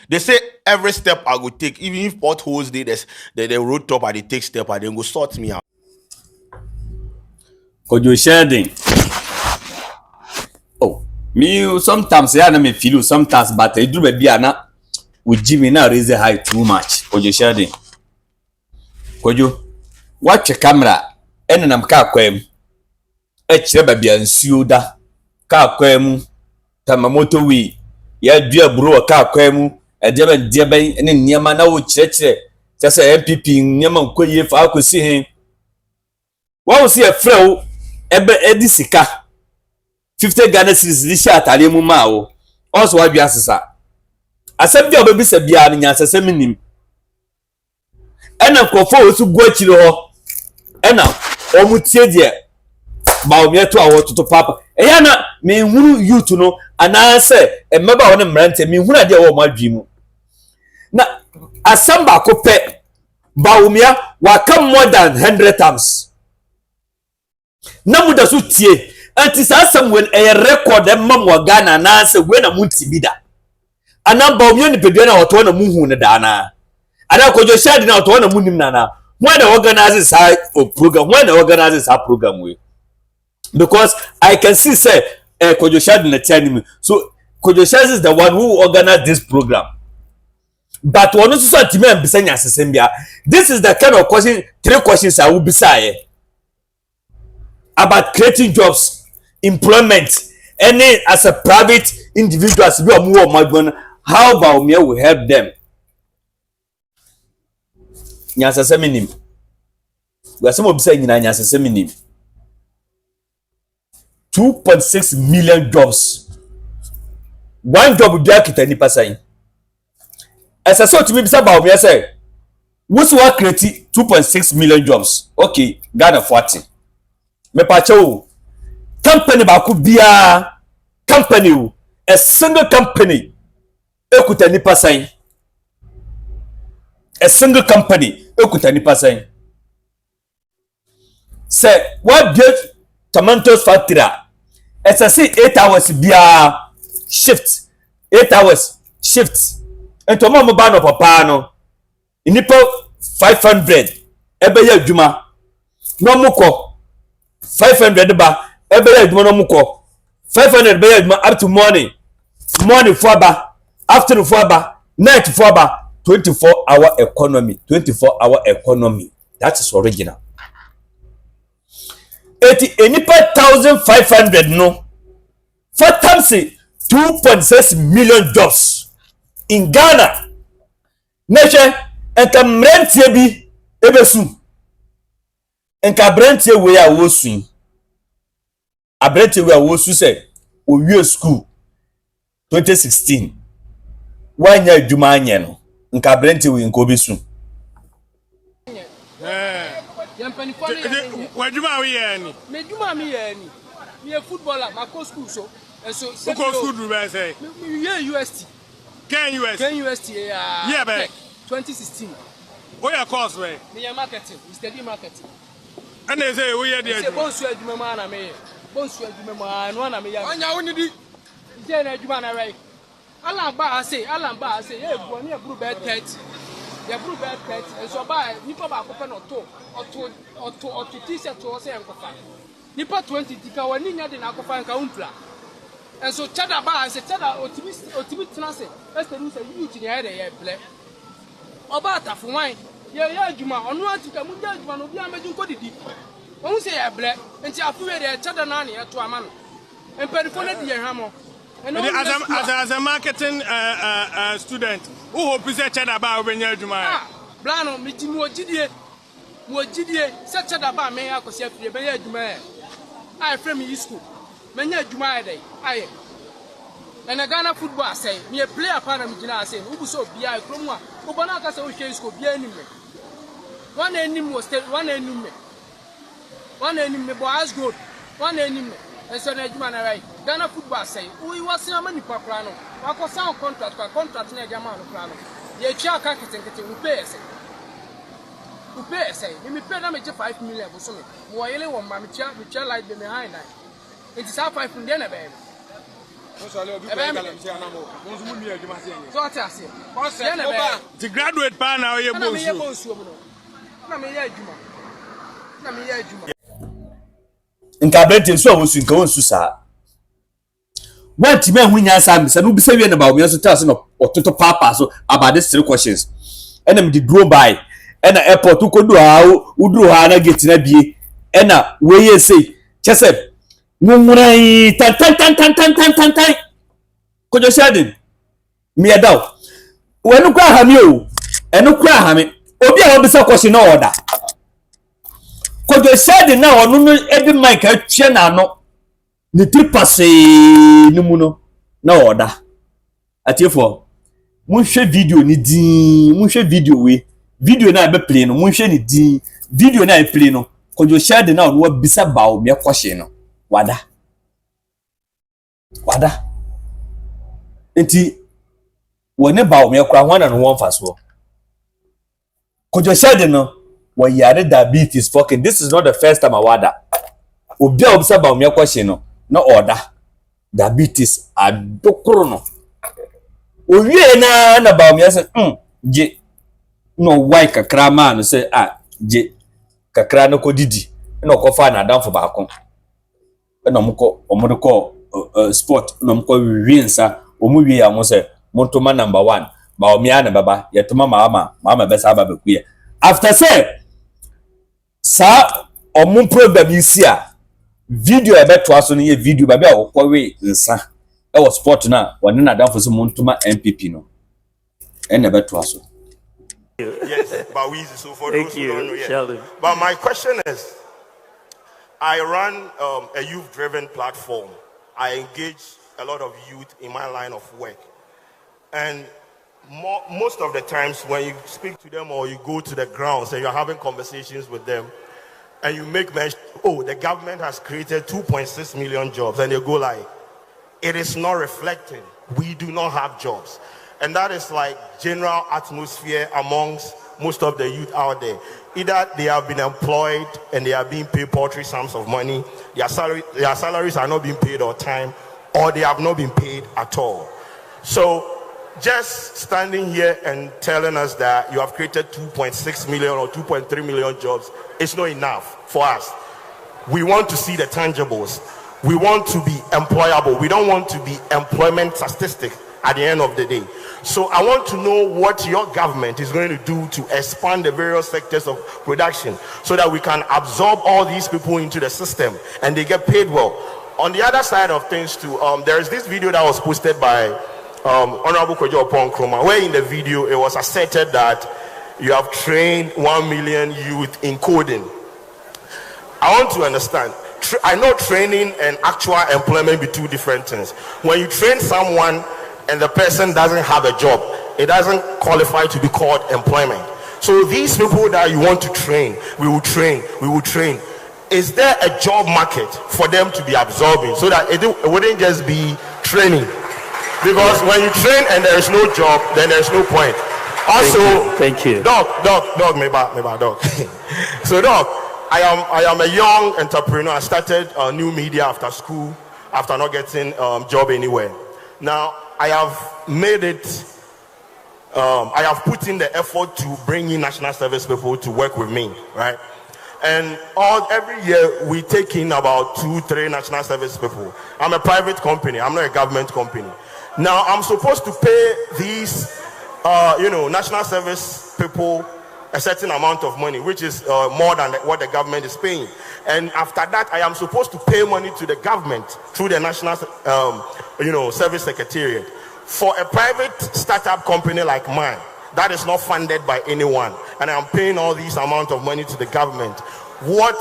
They say every step I go take, even if potholes they the road top I dey take step, I then go sort me out. Kojo Sheldon. Oh, me sometimes yeah, na me feel sometimes, but I do be na with Jimmy na raise the high too much. Kojo Sheldon. Kojo, watch your camera. Ene nam ka kwem. E kire ba bia nsuo da. Ka kwem tamamoto wi. Ya dua buro ka kwem. E de ben ene niema na wo kire. Sese MPP niema nkoye fa akosi hen. Wa wo se e frɛ wo ebe edi sika 50 Ghana cedis di sha atare mu ma wo. Also wa dua sesa. Asem bia obebisa bia nya sese minim. Ena kofo wo su go akire ho. Ena omutie de ba omieto a wototo papa. Eya na me hunu youth no ananse emeba wo ne mrante me hunu ade wo madwimu. Na asamba ko pe ba omia wa come more than 100 times. Na muda so tie anti sa Samuel e record e mam wa Ghana na se we na munti bida. Anamba omia ni pedua na woto na muhu ne da na. Ada Kojo Sheldon na woto na munim na. When they organize this program, when they organize this program way, because I can see say Kojo Sheldon na tell me. So Kojo Sheldon is the one who organized this program. But one also to me ambisanya asesembia. This is the kind of question, 3 questions I will be say about creating jobs, employment, any as a private individual as we are more how about me will help them. Nyasase minim. We are some of saying nyasase minim. 2.6 million jobs. One job would be akita nipa saying. As I saw to me about me, I say, what's what create 2.6 million jobs? Okay, Ghana 40. Me pacho company ba ku bia company a single company ekuta nipa saying. A single company ekuta nipa saying. Say what get tomatoes factory as I say 8 hours bia shift 8 hours shift and to mama ba no papa no nipa 500 ebe ya adwuma no mukọ 500 ba ebe ya adwuma no mukọ 500 be ya adwuma up to morning for ba afternoon for ba night for ba 24-hour economy 24-hour economy. That is original. 1,500 no for times 2.6 million jobs in Ghana. Nation enka mrentie bi ebesu enka brentie we a wosu abrentie we a wosu say owie school 2016 wanya adwuma anye no enka brentie we enka obesu Wajuma we yani. Me juma mi yani. Me a footballer, my co school so. And so who go school do I say? Me UST. Can UST? Can UST yeah, back 2016. What your course way? Me marketing, we study marketing. And they say we are there. Say bonsu adwuma ma na me. Bonsu adwuma ma no na me ya. Anya woni di. Je na adwuma na right. Alamba say, e bu ani e buru be 30. Ya buru be 30. And so ba nipa ba ko pe no to. Oto t-shirt to say enkofa. Nipa 20 tika wani nya de na akofa nka umpla. And so chada ba say chada otimi transe. Esther you say you ti nya de ye ble. Oba atafo wan. Ye adwuma onu atika mu je adwuma no bi ameju nkodidi. Onu say ye ble. Enti afuwe de chada na na ye to ama no. Emperifo na di ye hwamo. As a marketing student, who hope is a chada ba obenya adwuma. Ah, blano mi ti mu ogidie. Mwojidie se chada ba me akosi afie be ya adwuma e ai frame yi school me nya adwuma e dai ai na Ghana football asai me player pa na me gina asai ubu so bia kromu a ubona aka se o hwe school bia anim me one anim was one anim me boys good one anim me enso na adwuma na right Ghana football asai we was na mani pa kra no akosa contract na e jama no kra no ye twa aka ketenkete we pay asai Upe say, me pay na me 5 million for some. Mo yele won ma me tia light be behind that. It is 5 million na be. So what I say? The graduate pa na oye Na me ye bonsu. bonsu no. Na me ye adwuma. Na me ye adwuma. nka brete nso a wosu nka wonsu saa wanti me hu nyansa me se no bisa wie na ba omi so tell se no ototo papa so about these 3 questions ena me di draw by ena airport ukodu ha uduru ha na gate na bie ena we ye say chese nwurai tan kojo shadin me edaw we no kwa ha me o eno kwa ha me obi a wo bisa question na order kojo shadin na onu no ebi mic atwe na no ni tripase ni mu no na order atiefo munhwe video ni din munhwe video we video na be play no munhwe ni din video na e play no kojo shadin na onu bisa bawo me question no wada enti wone bawo me kura hwana no won faso kojo shadin no wa yare diabetes fucking this is not the first time awada obi a obisa bawo me question no na order diabetes adokoro no owie na bawo me say je no why kakra man say je kakra no ko didi na ko fa na danfo ba ko na omko sport na omko wiensa omuwie ya mo say montoma number 1 bawo me na baba yetoma mama be sa baba kuye after say sa omun program isi a video ebe to aso ne video baba okwowe nsa e was sport na wone na danfo so montoma MPP no ene be to aso. Yes, but we so for Thank those who don't know you, yet. Sheldon. But my question is, I run a youth-driven platform. I engage a lot of youth in my line of work. And most of the times when you speak to them or you go to the grounds and you're having conversations with them and you make mention, the government has created 2.6 million jobs, and they go like, it is not reflecting. We do not have jobs. And that is like general atmosphere amongst most of the youth out there. Either they have been employed and they are being paid paltry sums of money, their salaries are not being paid on time, or they have not been paid at all. So just standing here and telling us that you have created 2.6 million or 2.3 million jobs is not enough for us. We want to see the tangibles. We want to be employable. We don't want to be employment statistics at the end of the day. So I want to know what your government is going to do to expand the various sectors of production so that we can absorb all these people into the system and they get paid well. On the other side of things too, there is this video that was posted by Honorable Kojo Nkrumah, where in the video it was asserted that you have trained 1 million youth in coding. I want to understand. I know training and actual employment be two different things. When you train someone and the person doesn't have a job, it doesn't qualify to be called employment. So these people that you want to train, we will train. Is there a job market for them to be absorbing so that it wouldn't just be training? Because when you train and there is no job, then there is no point. Also, thank you. Doc, maybe Doc. So Doc, I am a young entrepreneur. I started new media after school, after not getting job anywhere. Now I have made it. I have put in the effort to bring in national service people to work with me, right? And every year we take in about 2-3 national service people. I'm a private company. I'm not a government company. Now I'm supposed to pay these, national service people a certain amount of money, which is more than what the government is paying. And after that, I am supposed to pay money to the government through the national, service secretariat. For a private startup company like mine, that is not funded by anyone, and I'm paying all these amount of money to the government. What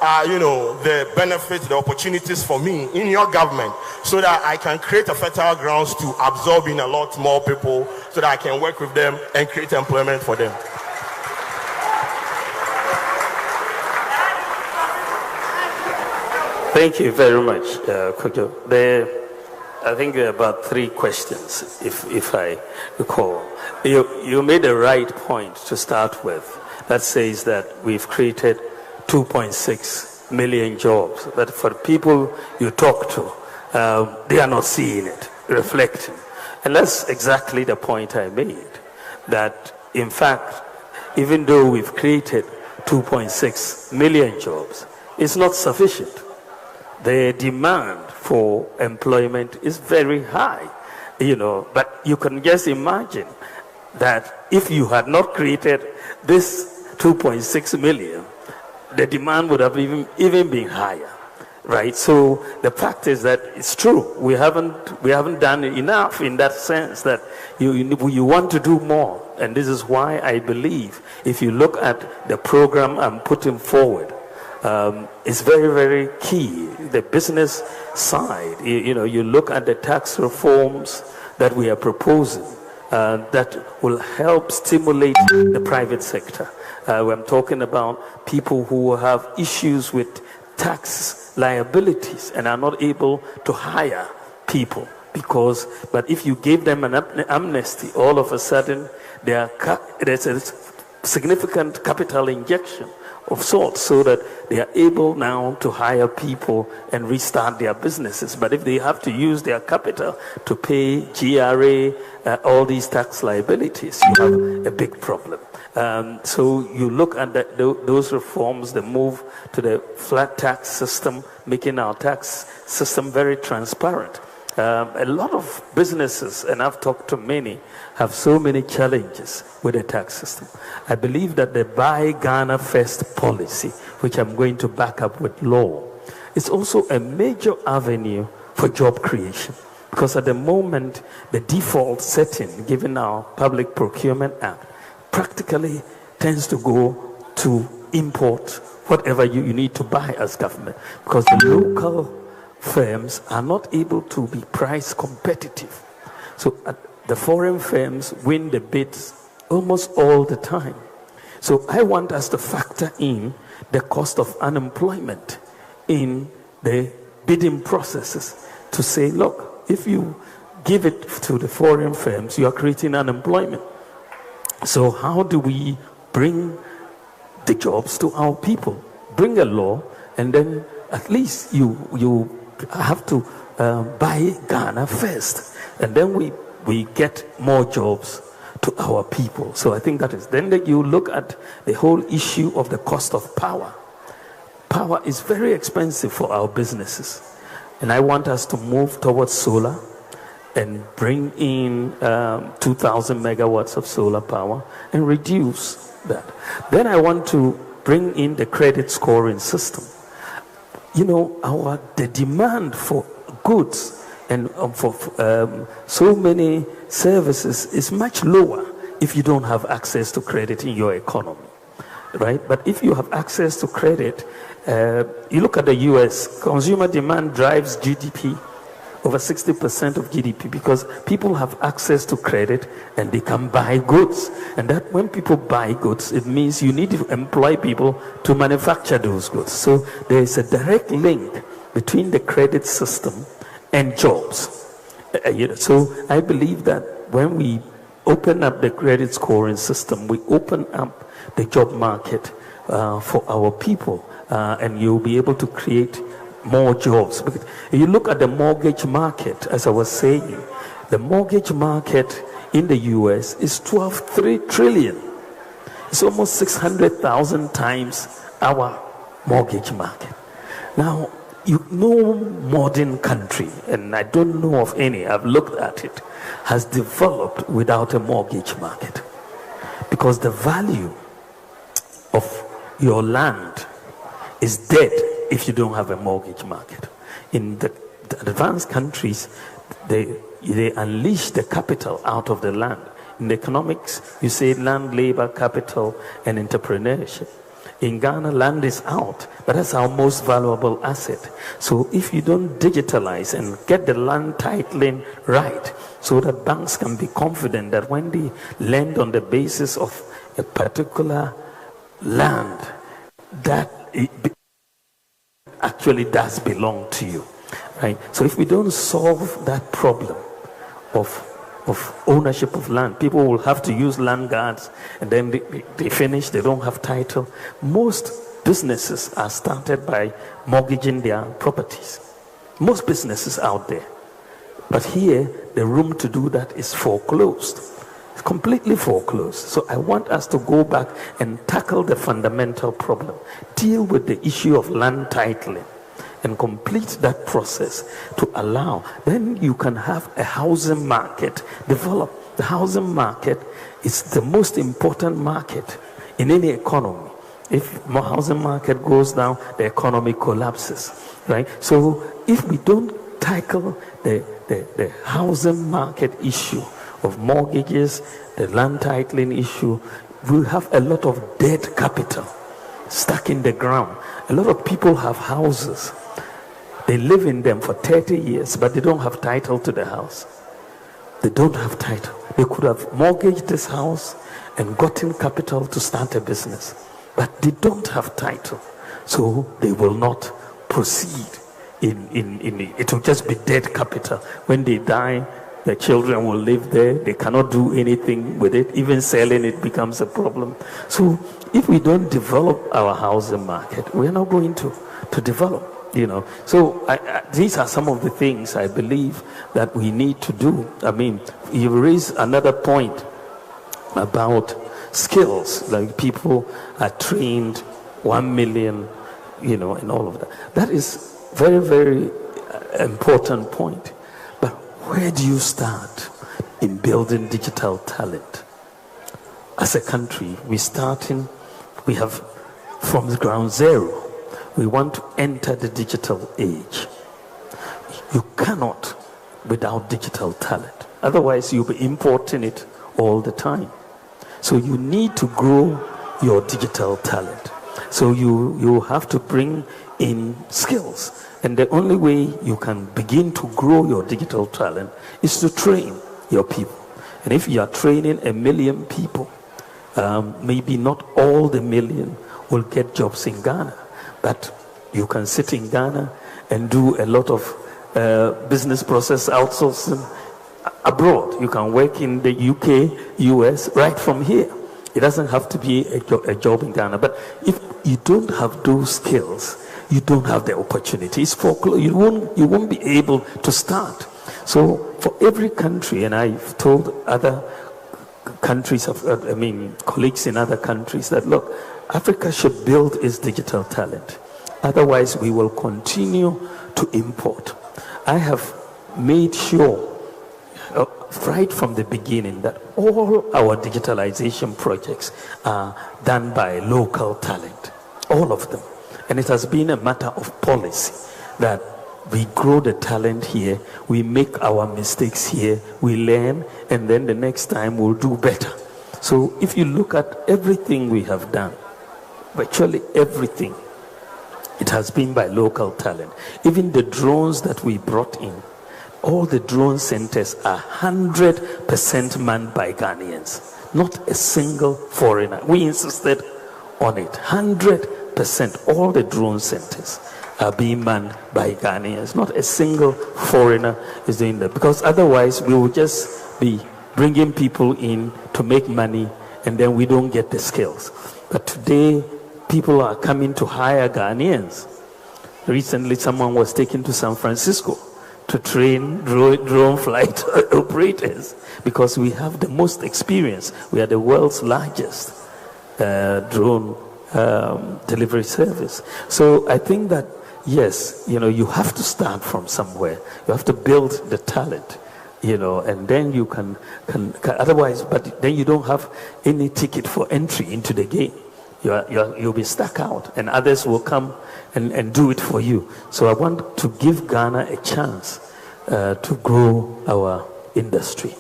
are the benefits, the opportunities for me in your government, so that I can create a fertile grounds to absorb in a lot more people, so that I can work with them and create employment for them? Thank you very much, Kojo. I think there are about 3 questions, if I recall. You made a right point to start with. That says that we've created 2.6 million jobs. That for people you talk to, they are not seeing it reflecting. And that's exactly the point I made, that in fact, even though we've created 2.6 million jobs, it's not sufficient. The demand for employment is very high, but you can just imagine that if you had not created this 2.6 million, the demand would have even been higher, right? So the fact is that it's true. We haven't done enough in that sense, that you want to do more. And this is why I believe if you look at the program I'm putting forward, it's very, very key. The business side, you look at the tax reforms that we are proposing that will help stimulate the private sector. I'm talking about people who have issues with tax liabilities and are not able to hire people but if you give them an amnesty, all of a sudden there's a significant capital injection of sorts, so that they are able now to hire people and restart their businesses. But if they have to use their capital to pay GRA, all these tax liabilities, you have a big problem. So you look at those reforms, the move to the flat tax system, making our tax system very transparent. A lot of businesses, and I've talked to many, have so many challenges with the tax system. I believe that the Buy Ghana First policy, which I'm going to back up with law, is also a major avenue for job creation. Because at the moment, the default setting, given our Public Procurement Act, practically tends to go to import whatever you need to buy as government. Because the local firms are not able to be price competitive. So the foreign firms win the bids almost all the time. So I want us to factor in the cost of unemployment in the bidding processes to say, look, if you give it to the foreign firms, you are creating unemployment. So how do we bring the jobs to our people? Bring a law, and then at least you have to buy Ghana first, and then we get more jobs to our people. So I think that is. Then you look at the whole issue of the cost of power. Power is very expensive for our businesses, and I want us to move towards solar and bring in 2,000 megawatts of solar power and reduce that. Then I want to bring in the credit scoring system. The demand for goods and for so many services is much lower if you don't have access to credit in your economy, right? But if you have access to credit, you look at the US, consumer demand drives GDP, over 60% of GDP, because people have access to credit and they can buy goods. And that when people buy goods, it means you need to employ people to manufacture those goods. So there is a direct link between the credit system and jobs. So I believe that when we open up the credit scoring system, we open up the job market for our people, and you'll be able to create more jobs. Because you look at the mortgage market, as I was saying, the mortgage market in the US is 12 trillion. It's almost 600,000 times our mortgage market. Now, no modern country, and I don't know of any, I've looked at it, has developed without a mortgage market. Because the value of your land is dead if you don't have a mortgage market. In the advanced countries, they unleash the capital out of the land. In economics, you say land, labor, capital, and entrepreneurship. In Ghana, land is out, but that's our most valuable asset. So if you don't digitalize and get the land titling right, so that banks can be confident that when they lend on the basis of a particular land, that it actually does belong to you, right? So if we don't solve that problem of ownership of land, people will have to use land guards, and then they finish, they don't have title. Most businesses are started by mortgaging their properties. most businesses out there. But here, the room to do that is foreclosed. It's completely foreclosed. So I want us to go back and tackle the fundamental problem. Deal with the issue of land titling and complete that process to allow. Then you can have a housing market develop. The housing market is the most important market in any economy. If the housing market goes down, the economy collapses, right? So if we don't tackle the housing market issue of mortgages, the land titling issue, we have a lot of dead capital stuck in the ground. A lot of people have houses. They live in them for 30 years, but they don't have title to the house. They don't have title. They could have mortgaged this house and gotten capital to start a business, but they don't have title. So they will not proceed it will just be dead capital. When they die, the children will live there. They cannot do anything with it. Even selling it becomes a problem. So if we don't develop our housing market, we're not going to develop, you know. So these are some of the things I believe that we need to do. I mean, you raise another point about skills, like people are trained 1 million, you know, and all of that. That is very, very important point. But where do you start in building digital talent? As a country, we have from the ground zero. We want to enter the digital age. You cannot without digital talent. Otherwise, you'll be importing it all the time. So you need to grow your digital talent. So you have to bring in skills. And the only way you can begin to grow your digital talent is to train your people. And if you are training 1 million people, maybe not all the 1 million will get jobs in Ghana, but you can sit in Ghana and do a lot of business process outsourcing abroad. You can work in the UK, US, right from here. It doesn't have to be a job in Ghana. But if you don't have those skills, you don't have the opportunities for you won't be able to start. So for every country, and I've told other countries, colleagues in other countries, that look, Africa should build its digital talent. Otherwise, we will continue to import. I have made sure right from the beginning that all our digitalization projects are done by local talent, all of them. And it has been a matter of policy that we grow the talent here, we make our mistakes here, we learn, and then the next time we'll do better. So if you look at everything we have done, virtually everything, it has been by local talent. Even the drones that we brought in, all the drone centers are 100% manned by Ghanaians, not a single foreigner. We insisted on it. 100%, all the drone centers are being manned by Ghanaians. Not a single foreigner is doing that, because otherwise we will just be bringing people in to make money and then we don't get the skills. But today, people are coming to hire Ghanaians. Recently, someone was taken to San Francisco to train drone flight operators because we have the most experience. We are the world's largest drone delivery service. So I think that, yes, you have to start from somewhere. You have to build the talent, and then you can otherwise, but then you don't have any ticket for entry into the game. You'll be stuck out, and others will come and do it for you. So I want to give Ghana a chance to grow our industry.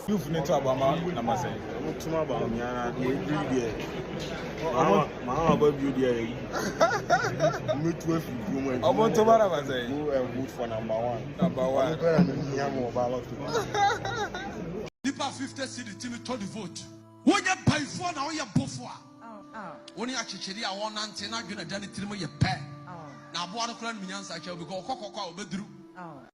Only actually, I want to say, I'm going to do it. Now, I'm going to